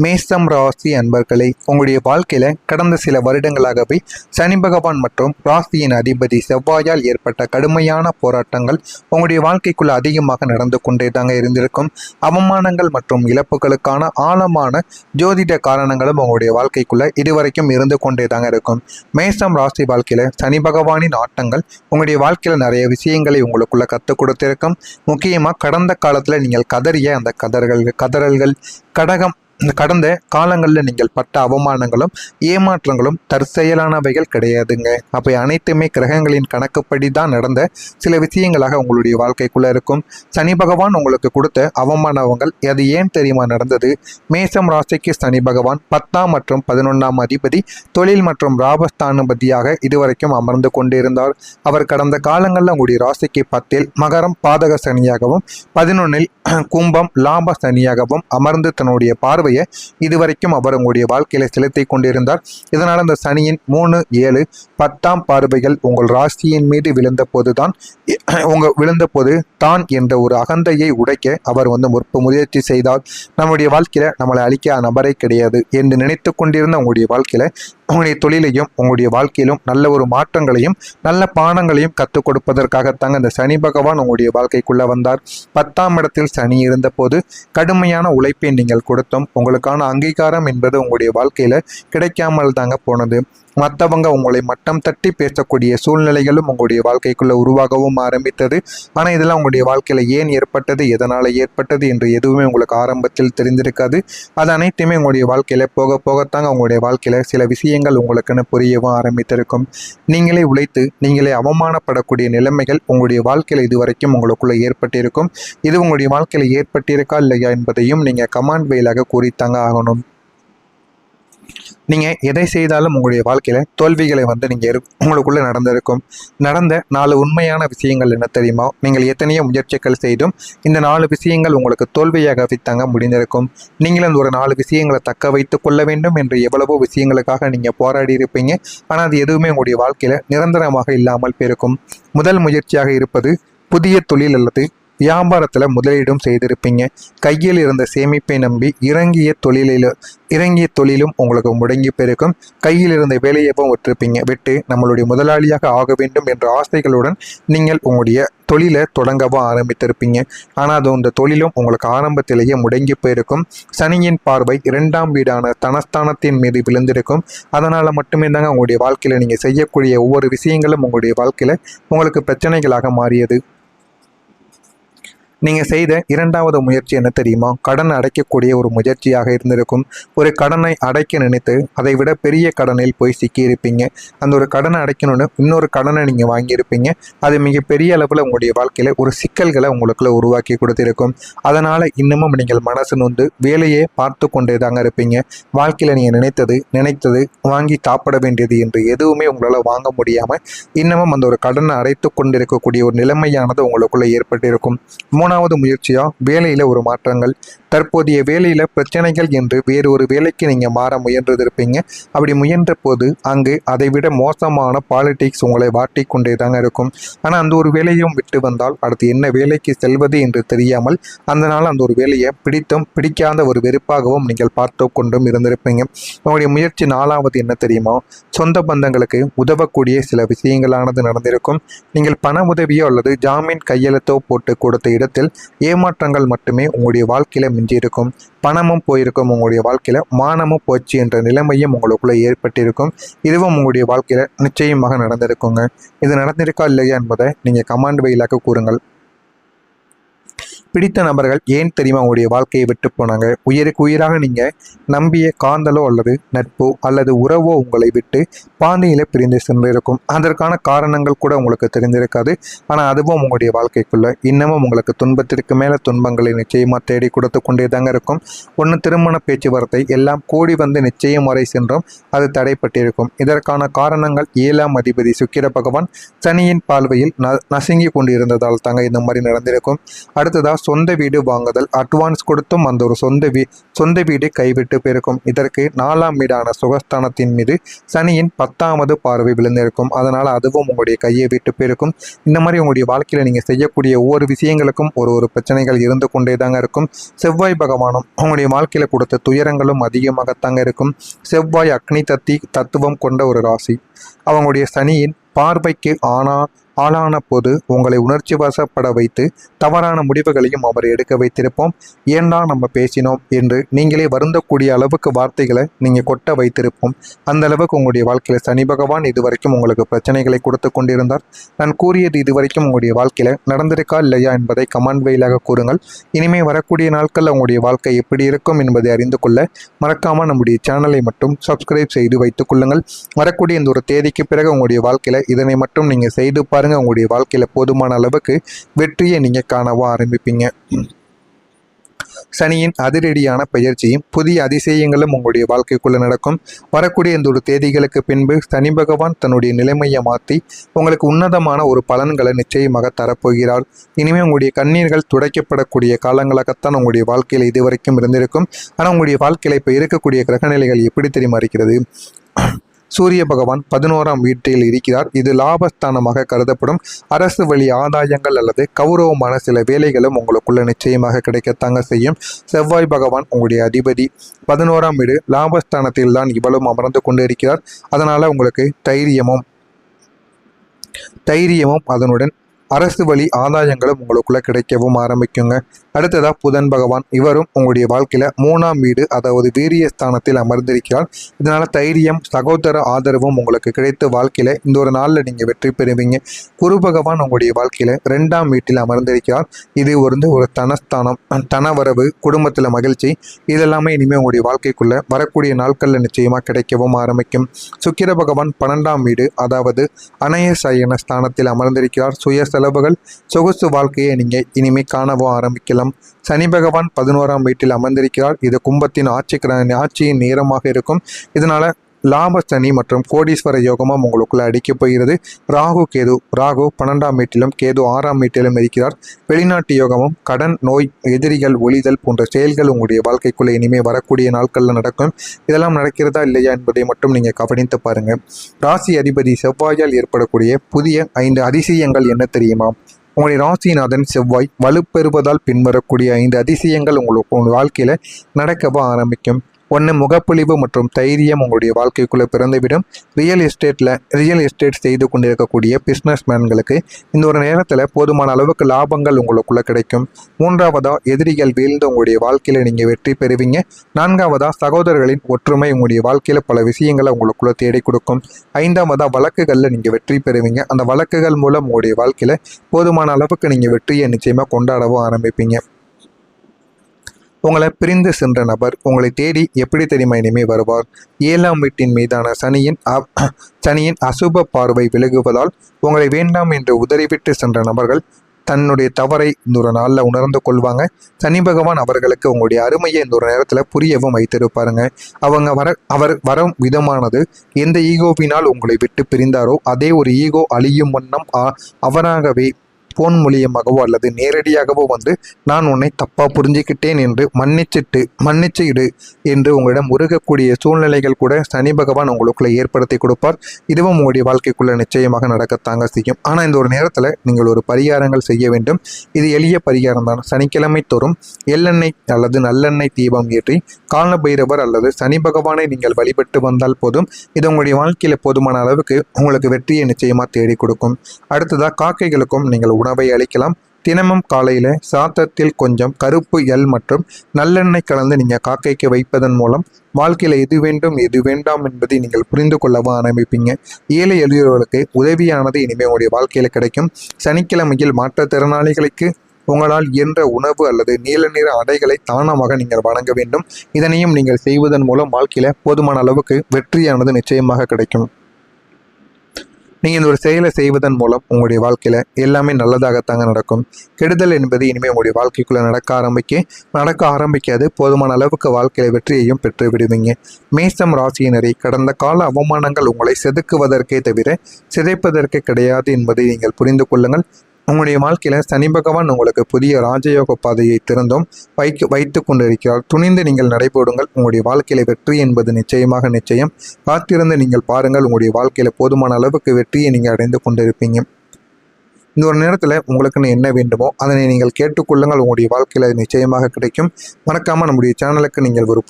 மேஷம் ராசி அன்பர்களே, உங்களுடைய வாழ்க்கையில கடந்த சில வருடங்களாகவே சனி பகவான் மற்றும் ராசியின் அதிபதி செவ்வாயால் ஏற்பட்ட கடுமையான போராட்டங்கள் உங்களுடைய வாழ்க்கைக்குள்ள அதிகமாக நடந்து கொண்டே தாங்க இருந்திருக்கும். அவமானங்கள் மற்றும் இழப்புகளுக்கான ஆழமான ஜோதிட காரணங்களும் உங்களுடைய வாழ்க்கைக்குள்ள இதுவரைக்கும் இருந்து கொண்டே தாங்க இருக்கும். மேஷம் ராசி வாழ்க்கையில சனி பகவானின் ஆட்டங்கள் உங்களுடைய வாழ்க்கையில நிறைய விஷயங்களை உங்களுக்குள்ள கற்றுக் கொடுத்திருக்கும். முக்கியமா கடந்த காலத்துல நீங்கள் கதறிய அந்த கதறல்கள் கடகம் இந்த கடந்த காலங்களில் நீங்கள் பட்ட அவமானங்களும் ஏமாற்றங்களும் தற்செயலானவைகள் கிடையாதுங்க. அப்போ அனைத்துமே கிரகங்களின் கணக்குப்படி தான் நடந்த சில விஷயங்களாக உங்களுடைய வாழ்க்கைக்குள்ள இருக்கும். சனி பகவான் உங்களுக்கு கொடுத்த அவமானங்கள் அது ஏன் தெரியுமா நடந்தது? மேஷம் ராசிக்கு சனி பகவான் 10ஆம் மற்றும் 11ஆம் அதிபதி, தொழில் மற்றும் லாபஸ்தானாதிபதியாக இதுவரைக்கும் அமர்ந்து கொண்டிருந்தார். அவர் கடந்த காலங்களில் உங்களுடைய ராசிக்கு 10இல் மகரம் பாதக சனியாகவும் 11இல் கும்பம் லாப சனியாகவும் அமர்ந்து தன்னுடைய பார்வையை இதுவரைக்கும் அவர் உங்களுடைய வாழ்க்கையில செலுத்தி கொண்டிருந்தார். இதனால் அந்த சனியின் 3, 7, 10ஆம் பார்வைகள் உங்கள் ராசியின் மீது விழுந்த போது தான் என்ற ஒரு அகந்தையை உடைக்க அவர் முயற்சி செய்தார். நம்முடைய வாழ்க்கையில நம்மளை அழிக்க நபரே கிடையாது என்று நினைத்து கொண்டிருந்த உங்களுடைய வாழ்க்கையில உங்களுடைய தொழிலையும் உங்களுடைய வாழ்க்கையிலும் நல்ல ஒரு மாற்றங்களையும் நல்ல பாடங்களையும் கற்றுக் கொடுப்பதற்காகத்தாங்க இந்த சனி பகவான் உங்களுடைய வாழ்க்கைக்குள்ள வந்தார். 10ஆம் இடத்தில் சனி இருந்த போது கடுமையான உழைப்பை நீங்கள் கொடுத்தும் உங்களுக்கான அங்கீகாரம் என்பது உங்களுடைய வாழ்க்கையில கிடைக்காமல் தாங்க போனது. மற்றவங்க உங்களை மட்டம் தட்டி பேசக்கூடிய சூழ்நிலைகளும் உங்களுடைய வாழ்க்கைக்குள்ள உருவாகவும் ஆரம்பித்தது. ஆனால் இதெல்லாம் உங்களுடைய வாழ்க்கையில ஏன் ஏற்பட்டது, எதனால ஏற்பட்டது என்று எதுவுமே உங்களுக்கு ஆரம்பத்தில் தெரிந்திருக்காது. அது அனைத்துமே உங்களுடைய வாழ்க்கையில போக போகத்தாங்க உங்களுடைய வாழ்க்கையில சில விஷயங்கள் உங்களுக்குன்னு புரியவும் ஆரம்பித்திருக்கும். நீங்களே உழைத்து நீங்களே அவமானப்படக்கூடிய நிலைமைகள் உங்களுடைய வாழ்க்கையில இதுவரைக்கும் உங்களுக்குள்ள ஏற்பட்டிருக்கும். இது உங்களுடைய வாழ்க்கையில ஏற்பட்டிருக்கா இல்லையா என்பதையும் நீங்க கமெண்ட் வாயிலாக கூறித்தாங்க ஆகணும். நீங்கள் எதை செய்தாலும் உங்களுடைய வாழ்க்கையில் தோல்விகளை நீங்கள் உங்களுக்குள்ளே நடந்த 4 உண்மையான விஷயங்கள் என்ன தெரியுமா? நீங்கள் எத்தனையோ முயற்சிகள் செய்தும் இந்த 4 விஷயங்கள் உங்களுக்கு தோல்வியாக தாங்க முடிந்திருக்கும். நீங்களும் ஒரு 4 விஷயங்களை தக்க வைத்து கொள்ள வேண்டும் என்று எவ்வளவோ விஷயங்களுக்காக நீங்கள் போராடி இருப்பீங்க. ஆனால் அது எதுவுமே உங்களுடைய வாழ்க்கையில் நிரந்தரமாக இல்லாமல் போயிருக்கும். முதல் முயற்சியாக இருப்பது புதிய தொழில் அல்லது வியாபாரத்தில் முதலீடும் செய்திருப்பீங்க. கையில் இருந்த சேமிப்பை நம்பி இறங்கிய தொழிலும் உங்களுக்கு முடங்கி போயிருக்கும். கையில் இருந்த வேலையவும் விட்டு நம்மளுடைய முதலாளியாக ஆக வேண்டும் என்ற ஆசைகளுடன் நீங்கள் உங்களுடைய தொழிலை தொடங்கவும் ஆரம்பித்திருப்பீங்க. ஆனால் அந்த தொழிலும் உங்களுக்கு ஆரம்பத்திலேயே முடங்கி போயிருக்கும். சனியின் பார்வை 2ஆம் வீடான தனஸ்தானத்தின் மீது விழுந்திருக்கும். அதனால் மட்டுமே தாங்க உங்களுடைய வாழ்க்கையில் நீங்கள் செய்யக்கூடிய ஒவ்வொரு விஷயங்களும் உங்களுடைய வாழ்க்கையில் உங்களுக்கு பிரச்சனைகளாக மாறியது. நீங்கள் செய்த 2வது முயற்சி என்ன தெரியுமா? கடன் அடைக்கக்கூடிய ஒரு முயற்சியாக இருந்திருக்கும். ஒரு கடனை அடைக்க நினைத்து அதை விட பெரிய கடனில் போய் சிக்கியிருப்பீங்க. அந்த ஒரு கடனை அடைக்கணும்னு இன்னொரு கடனை நீங்கள் வாங்கியிருப்பீங்க. அது மிகப்பெரிய அளவில் உங்களுடைய வாழ்க்கையில் ஒரு சிக்கல்களை உங்களுக்குள்ள உருவாக்கி கொடுத்திருக்கும். அதனால் இன்னமும் நீங்கள் மனசு நொந்து வேலையே பார்த்து கொண்டே தாங்க இருப்பீங்க. வாழ்க்கையில் நீங்கள் நினைத்தது வாங்கி சாப்பிட வேண்டியது என்று எதுவுமே உங்களால் வாங்க முடியாமல் இன்னமும் அந்த ஒரு கடனை அடைத்து கொண்டிருக்கக்கூடிய ஒரு நிலைமையானது உங்களுக்குள்ள ஏற்பட்டிருக்கும். 3வது முயற்சியா வேலையில ஒரு மாற்றங்கள். தற்போதைய வேலையில பிரச்சனைகள் என்று வேறு ஒரு வேலைக்கு நீங்க மாற முயன்றிருப்பீங்க. அப்படி முயன்ற போது அங்கு அதை விட மோசமான பாலிடிக்ஸ் உங்களை வாட்டி கொண்டே தாங்க இருக்கும். ஆனால் அந்த ஒரு வேலையும் விட்டு வந்தால் அடுத்து என்ன வேலைக்கு செல்வது என்று தெரியாமல் அந்த ஒரு வேலையை பிடிக்காத ஒரு வெறுப்பாகவும் நீங்கள் பார்த்து கொண்டும் இருந்திருப்பீங்க. உங்களுடைய முயற்சி 4வது என்ன தெரியுமா? சொந்த பந்தங்களுக்கு உதவக்கூடிய சில விஷயங்களானது நடந்திருக்கும். நீங்கள் பண உதவியோ அல்லது ஜாமீன் கையெழுத்தோ போட்டு கொடுத்த இடத்தில் ஏமாற்றங்கள் மட்டுமே உங்களுடைய வாழ்க்கையில மிஞ்சியிருக்கும். பணமும் போயிருக்கும். உங்களுடைய வாழ்க்கையில மானமும் போச்சு என்ற நிலைமையும் உங்களுக்குள்ள ஏற்பட்டிருக்கும். இதுவும் உங்களுடைய வாழ்க்கையில நிச்சயமாக நடந்திருக்குங்க. இது நடந்திருக்கா இல்லையா என்பதை நீங்க கமெண்ட் வாயிலாக கூறுங்கள். பிடித்த நபர்கள் ஏன் தெரியுமா உங்களுடைய வாழ்க்கையை விட்டு போனாங்க? உயிருக்கு உயிராக நீங்கள் நம்பிய காதலோ அல்லது நட்போ அல்லது உறவோ உங்களை விட்டு பாதையில் பிரிந்து சென்றிருக்கும். அதற்கான காரணங்கள் கூட உங்களுக்கு தெரிந்திருக்காது. ஆனால் அதுவும் உங்களுடைய வாழ்க்கைக்குள்ள இன்னமும் உங்களுக்கு துன்பத்திற்கு மேலே துன்பங்களை நிச்சயமாக தேடி கொடுத்து கொண்டே தாங்க இருக்கும். திருமண பேச்சுவார்த்தை எல்லாம் கூடி வந்து நிச்சயம் வரை சென்றும் அது தடைப்பட்டிருக்கும். இதற்கான காரணங்கள் 7ஆம் அதிபதி சுக்கிர பகவான் சனியின் பார்வையில் நசுங்கி கொண்டு இருந்ததால் தாங்க இந்த மாதிரி நடந்திருக்கும். அடுத்ததாக சொந்த வீடு வாங்குதல், அட்வான்ஸ் கொடுத்தும் அந்த ஒரு சொந்த வீடு கைவிட்டு போயிருக்கும். இதற்கு 4ஆம் வீடான சுகஸ்தானத்தின் மீது சனியின் 10வது பார்வை விழுந்திருக்கும். அதனால் அதுவும் உங்களுடைய கையை விட்டு போயிருக்கும். இந்த மாதிரி உங்களுடைய வாழ்க்கையில் நீங்கள் செய்யக்கூடிய ஒவ்வொரு விஷயங்களுக்கும் ஒரு பிரச்சனைகள் இருந்து கொண்டே தாங்க இருக்கும். செவ்வாய் பகவானும் உங்களுடைய வாழ்க்கையில் கொடுத்த துயரங்களும் அதிகமாகத்தாங்க இருக்கும். செவ்வாய் அக்னி தத்துவம் கொண்ட ஒரு ராசி. அவங்களுடைய சனியின் பார்வைக்கு ஆளான போது உங்களை உணர்ச்சி வசப்பட வைத்து தவறான முடிவுகளையும் அவர் எடுக்க வைத்திருப்போம். ஏண்டா நம்ம பேசினோம் என்று நீங்களே வருந்தக்கூடிய அளவுக்கு வார்த்தைகளை நீங்கள் கொட்ட வைத்திருப்போம். அந்த அளவுக்கு உங்களுடைய வாழ்க்கையில் சனி பகவான் இதுவரைக்கும் உங்களுக்கு பிரச்சனைகளை கொடுத்து கொண்டிருந்தார். நான் கூறியது இதுவரைக்கும் உங்களுடைய வாழ்க்கையில் நடந்திருக்கா இல்லையா என்பதை கமெண்ட் வழியாக கூறுங்கள். இனிமேல் வரக்கூடிய நாட்களில் உங்களுடைய வாழ்க்கை எப்படி இருக்கும் என்பதை அறிந்து கொள்ள மறக்காமல் நம்முடைய சேனலை மட்டும் சப்ஸ்கிரைப் செய்து வைத்துக் கொள்ளுங்கள். வரக்கூடிய இந்த ஒரு தேதிக்கு பிறகு உங்களுடைய வாழ்க்கையில் இதனை மட்டும் நீங்கள் செய்து பாருங்கள். உங்களுடைய வாழ்க்கையில் போதுமான அளவுக்கு வெற்றியை நீங்கள் காணவோ ஆரம்பிப்பீங்க. சனியின் அதிரடியான பயிற்சியும் புதிய அதிசயங்களும் உங்களுடைய வாழ்க்கைக்குள்ள நடக்கும். வரக்கூடிய இந்த ஒரு தேதிகளுக்கு பின்பு சனி பகவான் தன்னுடைய நிலைமையை மாற்றி உங்களுக்கு உன்னதமான ஒரு பலன்களை நிச்சயமாக தரப்போகிறார். இனிமேல் உங்களுடைய கண்ணீர்கள் துடைக்கப்படக்கூடிய காலங்களாகத்தான் உங்களுடைய வாழ்க்கையில் இதுவரைக்கும் இருந்திருக்கும். ஆனால் உங்களுடைய வாழ்க்கையில் இப்போ இருக்கக்கூடிய கிரகநிலைகள் எப்படி தெரியுமா இருக்கிறது? சூரிய பகவான் 11ஆம் வீட்டில் இருக்கிறார். இது லாபஸ்தானமாக கருதப்படும். அரசு வழி ஆதாயங்கள் அல்லது கௌரவமான சில வேலைகளும் உங்களுக்குள்ள நிச்சயமாக கிடைக்கத்தாங்க செய்யும். செவ்வாய் பகவான் உங்களுடைய அதிபதி. 11ஆம் வீடு லாபஸ்தானத்தில் தான் இவளும் அமர்ந்து கொண்டு இருக்கிறார். அதனால உங்களுக்கு தைரியமும் அதனுடன் அரசு வழி ஆதாயங்களும் உங்களுக்குள்ள கிடைக்கவும் ஆரம்பிக்குங்க. அடுத்ததா புதன் பகவான். இவரும் உங்களுடைய வாழ்க்கையில 3ஆம் வீடு அதாவது வீரியஸ்தானத்தில் அமர்ந்திருக்கிறார். இதனால தைரியம், சகோதர ஆதரவும் உங்களுக்கு கிடைத்து வாழ்க்கையில இந்த ஒரு நாளில் நீங்க வெற்றி பெறுவீங்க. குரு பகவான் உங்களுடைய வாழ்க்கையில 2ஆம் வீட்டில் அமர்ந்திருக்கிறார். இது ஒரு தனஸ்தானம், தனவரவு, குடும்பத்தில் மகிழ்ச்சி, இதெல்லாமே இனிமேல் உங்களுடைய வாழ்க்கைக்குள்ள வரக்கூடிய நாட்களில் நிச்சயமாக கிடைக்கவும் ஆரம்பிக்கும். சுக்கிர பகவான் 12ஆம் வீடு அதாவது அனய சயன ஸ்தானத்தில் அமர்ந்திருக்கிறார். சுய செலவுகள், சொகுசு வாழ்க்கையை நீங்க இனிமே காணவும் ஆரம்பிக்கலாம். சனி பகவான் 11ஆம் வீட்டில் அமர்ந்திருக்கிறார். இது கும்பத்தின் ஆட்சியின் நேரமாக இருக்கும். இதனால லாப சனி மற்றும் கோடீஸ்வர யோகமும் உங்களுக்குள்ள அடிக்கப் போகிறது. ராகு 12ஆம் வீட்டிலும் கேது 6ஆம் வீட்டிலும் இருக்கிறார். வெளிநாட்டு யோகமும் கடன், நோய், எதிரிகள் ஒழிதல் போன்ற செயல்கள் உங்களுடைய வாழ்க்கைக்குள்ள இனிமே வரக்கூடிய நாட்களில் நடக்கும். இதெல்லாம் நடக்கிறதா இல்லையா என்பதை மட்டும் நீங்க கவனித்து பாருங்க. ராசி அதிபதி செவ்வாயால் ஏற்படக்கூடிய புதிய 5 அதிசயங்கள் என்ன தெரியுமா? உங்களுடைய ராசிநாதன் செவ்வாய் வலுப்பெறுவதால் பின்வரக்கூடிய 5 அதிசயங்கள் உங்களுக்கு வாழ்க்கையில நடக்கவோ ஆரம்பிக்கும். 1. முகப்பொழிவு மற்றும் தைரியம் உங்களுடைய வாழ்க்கைக்குள்ளே பிறந்துவிடும். ரியல் எஸ்டேட் செய்து கொண்டிருக்கக்கூடிய பிஸ்னஸ் மேன்களுக்கு இந்த ஒரு நேரத்தில் போதுமான அளவுக்கு லாபங்கள் உங்களுக்குள்ள கிடைக்கும். 3. எதிரிகள் வீழ்ந்து உங்களுடைய வாழ்க்கையில் நீங்கள் வெற்றி பெறுவீங்க. 4. சகோதரர்களின் ஒற்றுமை உங்களுடைய வாழ்க்கையில் பல விஷயங்களை உங்களுக்குள்ள தேடி கொடுக்கும். 5. வழக்குகளில் நீங்கள் வெற்றி பெறுவீங்க. அந்த வழக்குகள் மூலம் உங்களுடைய வாழ்க்கையில் போதுமான அளவுக்கு நீங்கள் வெற்றியை நிச்சயமாக கொண்டாடவும் ஆரம்பிப்பீங்க. உங்களை பிரிந்து சென்ற நபர் உங்களை தேடி எப்படி தெரியுமா இனிமே வருவார்? 7ஆம் வீட்டின் மீதான சனியின் அசுப பார்வை விலகுவதால் உங்களை வேண்டாம் என்று உதறிவிட்டு சென்ற நபர்கள் தன்னுடைய தவறை இந்த ஒரு நாளில் உணர்ந்து கொள்வாங்க. சனி பகவான் அவர்களுக்கு உங்களுடைய அருமையை இந்த ஒரு நேரத்தில் புரியவும் வைத்திருப்பாருங்க. அவர் வரும் விதமானது எந்த ஈகோவினால் உங்களை விட்டு பிரிந்தாரோ அதே ஒரு ஈகோ அழியும் வண்ணம் அவராகவே போன் மூலியமாகவோ அல்லது நேரடியாகவோ வந்து நான் உன்னை தப்பாக புரிஞ்சுக்கிட்டேன் என்று மன்னிச்சு இடு என்று உங்களிடம் உருகக்கூடிய சூழ்நிலைகள் கூட சனி பகவான் உங்களுக்குள்ள ஏற்படுத்தி கொடுப்பார். இதுவும் உங்களுடைய வாழ்க்கைக்குள்ள நிச்சயமாக நடக்கத்தாங்க செய்யும். ஆனால் இந்த ஒரு நேரத்தில் நீங்கள் ஒரு பரிகாரங்கள் செய்ய வேண்டும். இது எளிய பரிகாரம் தான். சனிக்கிழமை தோறும் எள்ளெண்ணெய் அல்லது நல்லெண்ணெய் தீபம் ஏற்றி கால பைரவர் அல்லது சனி பகவானை நீங்கள் வழிபட்டு வந்தால் போதும். இது உங்களுடைய வாழ்க்கையில் போதுமான அளவுக்கு உங்களுக்கு வெற்றியை நிச்சயமாக தேடி கொடுக்கும். அடுத்ததாக காக்கைகளுக்கும் நீங்கள் உணவை அளிக்கலாம். தினமும் காலையில் சாதத்தில் கொஞ்சம் கருப்பு எள் மற்றும் நல்லெண்ணெய் கலந்து நீங்கள் காக்கைக்கு வைப்பதன் மூலம் வாழ்க்கையில் எது வேண்டும் எது வேண்டாம் என்பதை நீங்கள் புரிந்து கொள்ளவும் ஆரம்பிப்பீங்க. ஏழை எளியோர்களுக்கு உதவியானது இனிமேல் உங்களுடைய வாழ்க்கையில் கிடைக்கும். சனிக்கிழமையில் மாற்றுத்திறனாளிகளுக்கு உங்களால் இயன்ற உணவு அல்லது நீல நிற அடைகளை தானமாக நீங்கள் வழங்க வேண்டும். இதனையும் நீங்கள் செய்வதன் மூலம் வாழ்க்கையில் போதுமான அளவுக்கு வெற்றியானது நிச்சயமாக கிடைக்கும். நீங்கள் இந்த ஒரு செயலை செய்வதன் மூலம் உங்களுடைய வாழ்க்கையில் எல்லாமே நல்லதாகத்தாங்க நடக்கும். கெடுதல் என்பது இனிமேல் உங்களுடைய வாழ்க்கைக்குள்ளே நடக்க ஆரம்பிக்காது. போதுமான அளவுக்கு வாழ்க்கையில் வெற்றியையும் பெற்று விடுவீங்க. மேஷம் ராசியினரை கடந்த கால அவமானங்கள் உங்களை செதுக்குவதற்கே தவிர சிதைப்பதற்கு கிடையாது என்பதை நீங்கள் புரிந்து கொள்ளுங்கள். உங்களுடைய வாழ்க்கையில் சனி பகவான் உங்களுக்கு புதிய ராஜயோக பாதையை திறந்தும் வைத்து கொண்டிருக்கிறார். துணிந்து நீங்கள் நடைபோடுங்கள். உங்களுடைய வாழ்க்கையில் வெற்றி என்பது நிச்சயம். காத்திருந்து நீங்கள் பாருங்கள். உங்களுடைய வாழ்க்கையில் போதுமான அளவுக்கு வெற்றியை நீங்கள் அடைந்து கொண்டிருப்பீங்க. இந்த ஒரு நேரத்தில் உங்களுக்குன்னு என்ன வேண்டுமோ அதனை நீங்கள் கேட்டுக்கொள்ளுங்கள். உங்களுடைய வாழ்க்கையில் நிச்சயமாக கிடைக்கும். மறக்காமல் நம்முடைய சேனலுக்கு நீங்கள் ஒரு